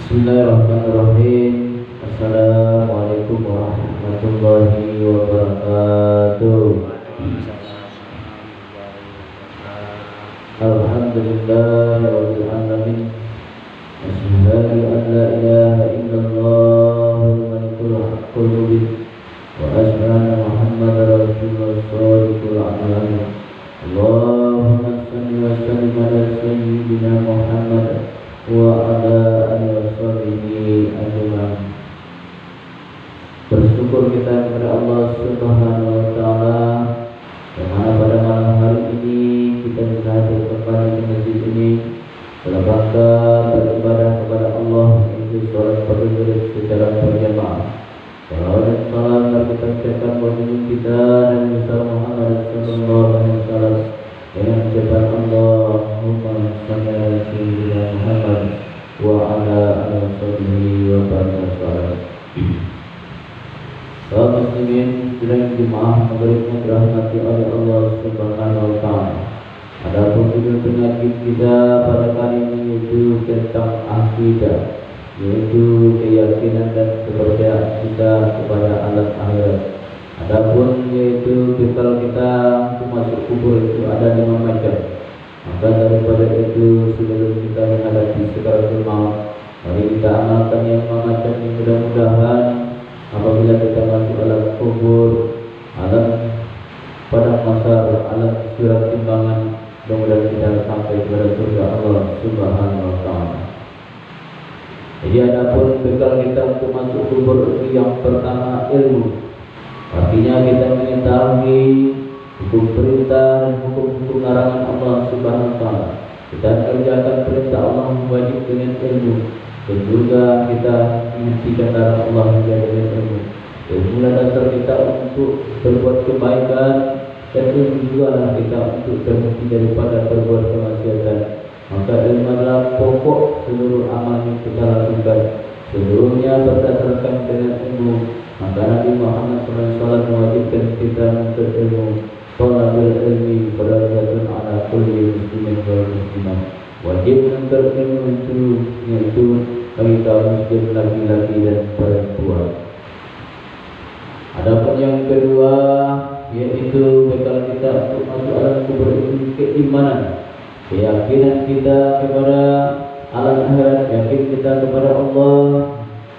Bismillahirrahmanirrahim. Assalamualaikum warahmatullahi wabarakatuh. Alhamdulillahirabbil alamin. Asyhadu an la ilaha illallahul malikul haqqul mubin wa asyhadu anna Muhammadar rasulullah shadiqul amin. Allahumma shalli wa sallim ala sayyidina Muhammad wa ala alihi washabihi ajmain. Bersyukur kita kepada Allah Subhanahu wa taala yang mana pada malam hari ini kita bisa hadir kembali di masjid ini dalam rangka beribadah kepada Allah, yaitu sholat fardu secara berjamaah. Salawat dan salam kita ucapkan kepada kita dan Nabi Muhammad sallallahu alaihi wasallam dengan ucapan Allahumma shalli ala sayyidina Muhammad wa ala alihi wa barakatuh. Kaum muslimin dan jemaah maghrib yang dirahmati oleh Allah Subhanahu wa taala. Adapun judul penyakit kita pada kali ini yaitu tentang akidah, yaitu keyakinan dan kepercayaan kita kepada alam akhirat. Adapun yaitu bekal kita untuk masuk kubur itu ada 5 macam. Maka daripada itu sebelum kita menghadapi sakaratul maut, mari kita amalkan yang 5 macam ini. Mudah-mudahan apabila kita masuk alam kubur, alam padang mahsyar, alam surat timbangan, mudah-mudahan kita sampai kepada surga Allah Subhanahu wa taala. Jadi adapun bekal kita untuk masuk kubur itu yang pertama ilmu. Artinya kita mengetahui hukum perintah dan hukum-hukum larangan Allah Subhanahu wa taala. Kita kerjakan perintah Allah wajib dengan ilmu, dan juga kita menghentikan larangan Allah juga dengan ilmu. Ilmu dasar kita untuk berbuat kebaikan, dan ilmu juga lah kita untuk berhenti daripada berbuat kemaksiatan. Maka ilmu adalah pokok seluruh amal yang kita lakukan. Seluruhnya berdasarkan dengan ilmu. Maka Nabi Muhammad SAW mewajibkan kita menuntut ilmu. Talabul ilmi fardun ala kulli muslimin wal muslimat. Wajib menuntut ilmu itu, yaitu bagi kaum muslim laki-laki dan perempuan. Adapun yang kedua, yaitu bekal kita untuk masuk alam kubur itu keimanan, keyakinan kita kepada alam akhirat, yakin kita kepada Allah,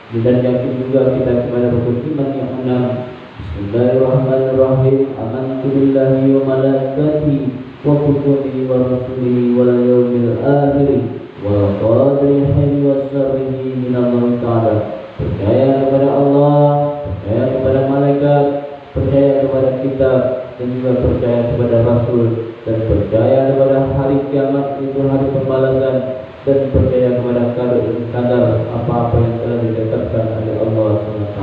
dan yakin juga kita kepada rukun iman yang 6. Bismillahirrahmanirrahim. Amantu billahi wa malaikatihi wa kutubihi wa rusulihi wal yawmil akhir wa qadri khairi wa syarrihi minallahi ta'ala. Percaya kepada Allah, percaya kepada malaikat, percaya kepada kitab, dan juga percaya kepada rasul, dan percaya kepada hari kiamat, itu hari pembalasan, dan percaya kepada kadar apa-apa yang telah ditetapkan oleh Allah SWT.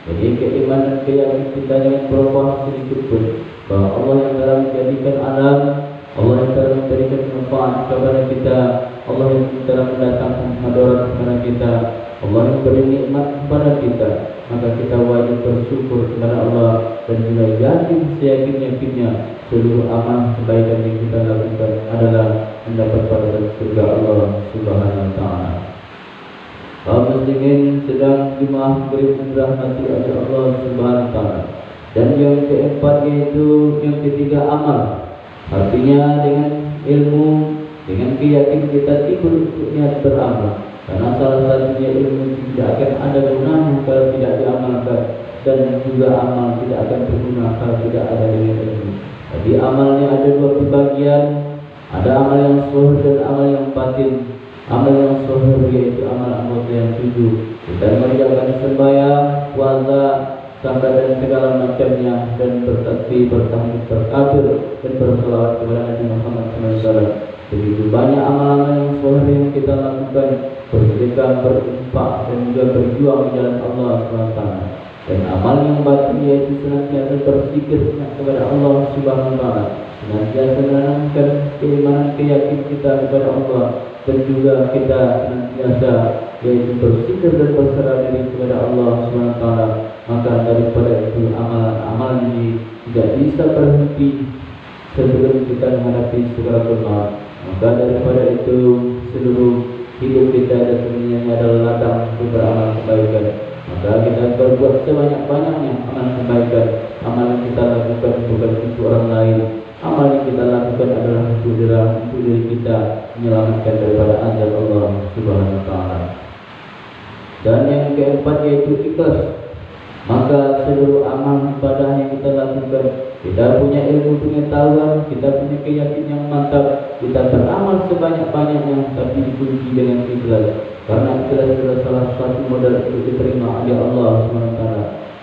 Jadi keimanan keyakinan kita jangan berubah sedikit pun, bahwa Allah yang telah menjadikan alam, Allah yang telah memberikan manfaat kepada kita, Allah yang telah mendatangkan hadirat kepada kita, Allah yang beri nikmat kepada kita. Maka kita wajib bersyukur kepada Allah dan juga yakin seyakin-yakinnya seluruh amal kebaikan yang kita lakukan adalah mendapat pahala surga Allah Subhanahu wa taala. Kaum muslimin sedang jemaah maghrib dirahmati oleh Allah Subhanahu wa taala. Dan yang keempat yaitu yang ketiga amal. Artinya dengan ilmu, dengan keyakinan kita timbul untuk niat beramal. Karena salah satunya ilmu tidak akan ada gunanya kalau tidak diamalkan, dan juga amal tidak akan berguna kalau tidak ada dengan ilmu. Jadi amalnya ada 2 pembagian, ada amal yang zahir dan amal yang batin. Amal yang zahir yaitu amal anggota yang 7. Kita mengerjakan sembahyang, puasa, zakat dan segala macamnya, dan bertakbir, bertahmid, berkabir, dan berselawat kepada Nabi Muhammad SAW. Begitu banyak amal-amal yang zahir yang kita lakukan, bersedekah, berinfak, dan juga berjuang di jalan Allah SWT. Dan amal yang batin yaitu senantiasa berzikir kepada Allah Subhanahu wa taala, senantiasa menanamkan keimanan keyakinan kita kepada Allah, dan juga kita senantiasa yaitu berzikir dan berserah diri kepada Allah Subhanahu wa taala. Maka daripada itu amalan ini tidak bisa berhenti sebelum kita menghadapi sakaratul maut. Maka daripada itu seluruh hidup kita dan dunia adalah ladang untuk beramal kebaikan. Maka kita berbuat sebanyak-banyaknya amal kebaikan. Amal yang kita lakukan bukan untuk orang lain. Amal yang kita lakukan adalah untuk diri kita, menyelamatkan daripada azab Allah Subhanahu wa taala. Dan yang keempat yaitu ikhlas. Maka seluruh amal ibadah yang kita lakukan, kita punya ilmu pengetahuan, kita punya keyakinan yang mantap, kita beramal sebanyak-banyaknya tapi dikunci dengan ikhlas. Karena ikhlas adalah salah satu modal untuk diterima oleh Allah SWT.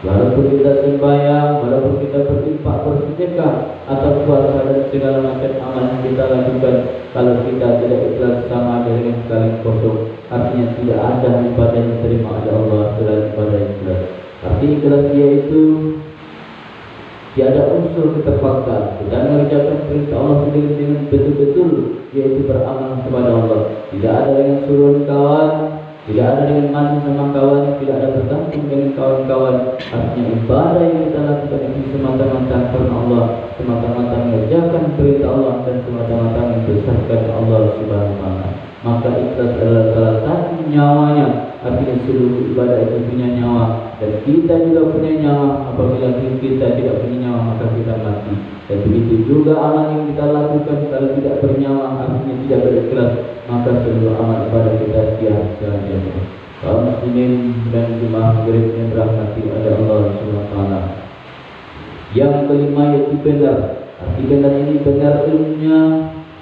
Walaupun kita sembahyang, walaupun kita berinfak, bersedekah atau puasa dan segala macam amal yang kita lakukan, kalau kita tidak ikhlas sama dengan kaleng kosong, artinya tidak ada ibadah yang diterima oleh Allah selain ibadah ikhlas. Arti ikhlas yaitu tiada unsur keterpaksaan. Kita mengerjakan perintah Allah sendiri dengan betul-betul, yaitu beramal kepada Allah. Tidak ada dengan suruh kawan, tidak ada dengan main sama kawan, tidak ada bergantung dengan kawan-kawan. Artinya ibadah yang kita lakukan ini semata-mata karena Allah, semata-mata mengerjakan perintah Allah dan semata-mata membesarkan Allah Subhanahu wa taala. Maka ikhlas adalah salah satu nyawanya. Artinya seluruh ibadah itu punya nyawa, dan kita juga punya nyawa. Apabila kita tidak punya nyawa, maka kita mati. Dan begitu juga amal yang kita lakukan kalau tidak bernyawa, artinya tidak berikhlas, maka seluruh amal ibadah kita sia-sia saja. Kaum muslimin dan jemaah yang dirahmati oleh Allah Subhanahu wa taala. Yang kelima yaitu benar. Arti benar ini benar ilmunya,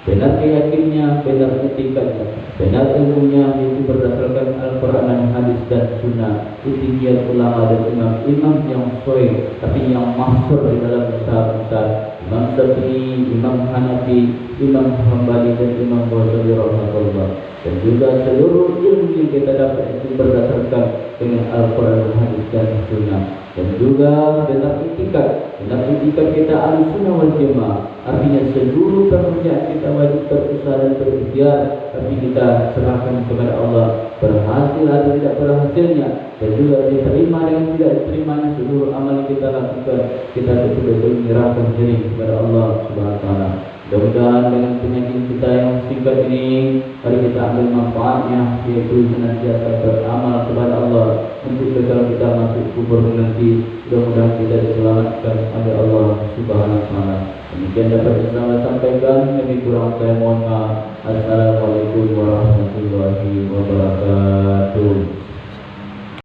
benar keyakinannya, benar etikanya, benar ilmunya, yaitu berdasarkan Al-Quran dan hadis dan sunnah. Itikad ulama dan imam-imam yang sahih, tapi yang masyhur di dalam mazhab-mazhab Imam Syafi'i, Imam Hanafi, Imam Hambali dan Imam Ghazali rahimahullah. Dan juga seluruh ilmu yang kita dapat itu berdasarkan dengan Al-Quran dan hadis dan sunnah. Dan juga benar itikad kita Ahlussunnah wal Jamaah. Artinya seluruh pekerjaan kita wajib berusaha dan berikhtiar, tapi kita serahkan kepada Allah, berhasil atau tidak berhasilnya, dan juga diterima dengan tidak diterimanya seluruh amal yang kita lakukan, kita betul-betul menyerahkan diri kepada Allah Subhanahu wa taala. Mudah-mudahan dengan penyakit kita yang singkat ini, mari kita ambil manfaatnya, yaitu senantiasa beramal kepada Allah untuk bekal kita masuk kubur nanti. Mudah-mudahan kita diselamatkan oleh Allah Subhanahu wa taala. Demikian dapat saya sampaikan, lebih kurang saya mohon maaf. Assalamualaikum warahmatullahi wabarakatuh.